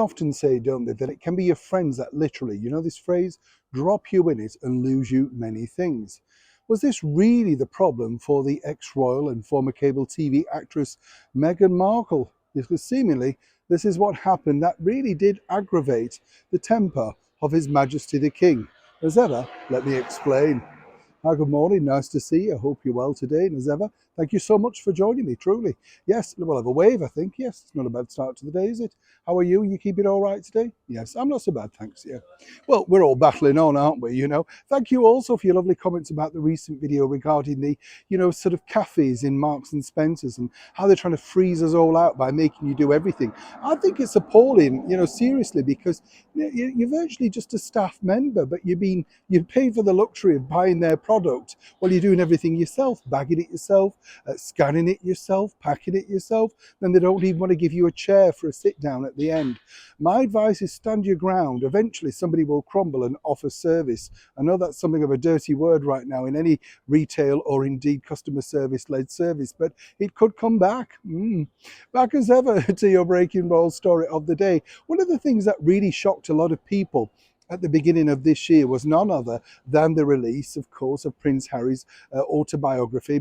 often say, don't they, that it can be your friends that literally, you know this phrase, drop you in it and lose you many things. Was this really the problem for the ex-royal and former cable TV actress Meghan Markle? Because seemingly this is what happened that really did aggravate the temper of His Majesty the King. As ever, let me explain. Hi, good morning. Nice to see you. I hope you're well today. And as ever, thank you so much for joining me, truly. Yes, we'll have a wave, I think. Yes, it's not a bad start to the day, is it? How are you? You keeping all right today? Yes, I'm not so bad, thanks. Yeah. Well, we're all battling on, aren't we? Thank you also for your lovely comments about the recent video regarding the, sort of cafes in Marks and Spencer's and how they're trying to freeze us all out by making you do everything. I think it's appalling, seriously, because you're virtually just a staff member, but you pay for the luxury of buying their product while you're doing everything yourself, bagging it yourself, scanning it yourself, packing it yourself. Then they don't even want to give you a chair for a sit down at the end. My advice is stand your ground. Eventually somebody will crumble and offer service. I know that's something of a dirty word right now in any retail or indeed customer service led service, but it could come back. Back as ever to your breaking roll story of the day. One of the things that really shocked a lot of people at the beginning of this year was none other than the release, of course, of Prince Harry's biography,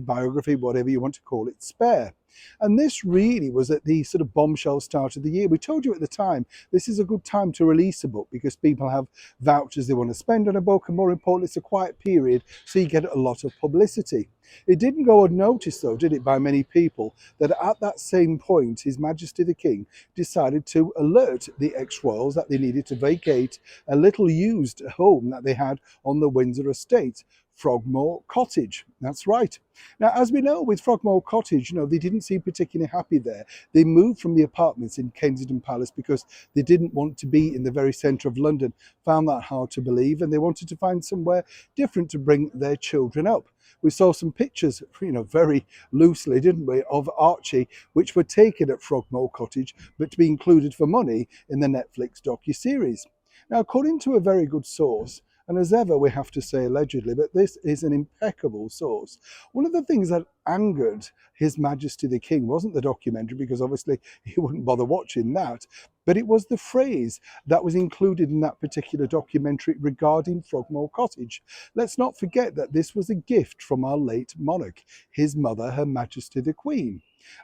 whatever you want to call it, Spare. And this really was at the sort of bombshell start of the year. We told you at the time, this is a good time to release a book because people have vouchers they want to spend on a book, and more importantly, it's a quiet period, so you get a lot of publicity. It didn't go unnoticed, though, did it, by many people, that at that same point, His Majesty the King decided to alert the ex-royals that they needed to vacate a little used home that they had on the Windsor estate, Frogmore Cottage. That's right. Now, as we know with Frogmore Cottage, they didn't seem particularly happy there. They moved from the apartments in Kensington Palace because they didn't want to be in the very centre of London. Found that hard to believe, and they wanted to find somewhere different to bring their children up. We saw some pictures, very loosely, didn't we, of Archie, which were taken at Frogmore Cottage, but to be included for money in the Netflix docu-series. Now, according to a very good source, and as ever, we have to say allegedly, but this is an impeccable source. One of the things that angered His Majesty the King wasn't the documentary, because obviously he wouldn't bother watching that, but it was the phrase that was included in that particular documentary regarding Frogmore Cottage. Let's not forget that this was a gift from our late monarch, his mother, Her Majesty the Queen.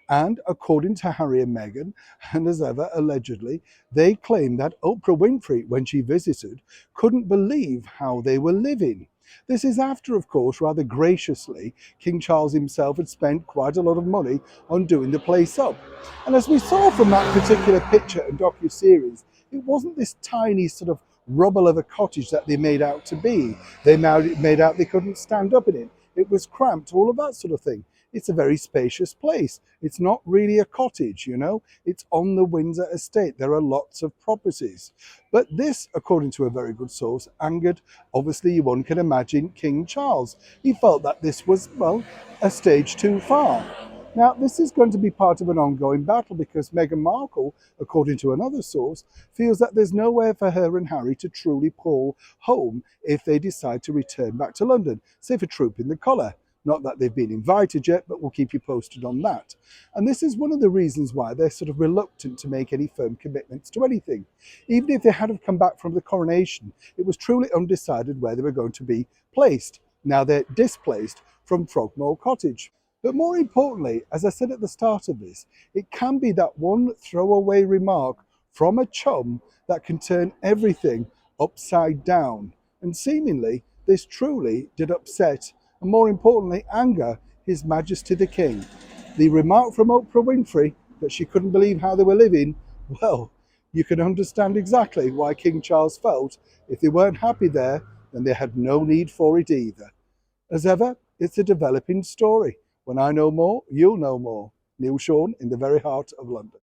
And according to Harry and Meghan, and as ever, allegedly, they claimed that Oprah Winfrey, when she visited, couldn't believe how they were living. This is after, of course, rather graciously, King Charles himself had spent quite a lot of money on doing the place up. And as we saw from that particular picture and docu-series, it wasn't this tiny sort of rubble of a cottage that they made out to be. They made out they couldn't stand up in it. It was cramped, all of that sort of thing. It's a very spacious place. It's not really a cottage, It's on the Windsor estate. There are lots of properties. But this, according to a very good source, angered, obviously, one can imagine, King Charles. He felt that this was, well, a stage too far. Now, this is going to be part of an ongoing battle because Meghan Markle, according to another source, feels that there's nowhere for her and Harry to truly call home if they decide to return back to London, say for Troop in the Colour. Not that they've been invited yet, but we'll keep you posted on that. And this is one of the reasons why they're sort of reluctant to make any firm commitments to anything. Even if they had have come back from the coronation, it was truly undecided where they were going to be placed. Now they're displaced from Frogmore Cottage. But more importantly, as I said at the start of this, it can be that one throwaway remark from a chum that can turn everything upside down. And seemingly, this truly did upset and more importantly, anger His Majesty the King. The remark from Oprah Winfrey that she couldn't believe how they were living, well, you can understand exactly why King Charles felt if they weren't happy there, then they had no need for it either. As ever, it's a developing story. When I know more, you'll know more. Neil Sean in the very heart of London.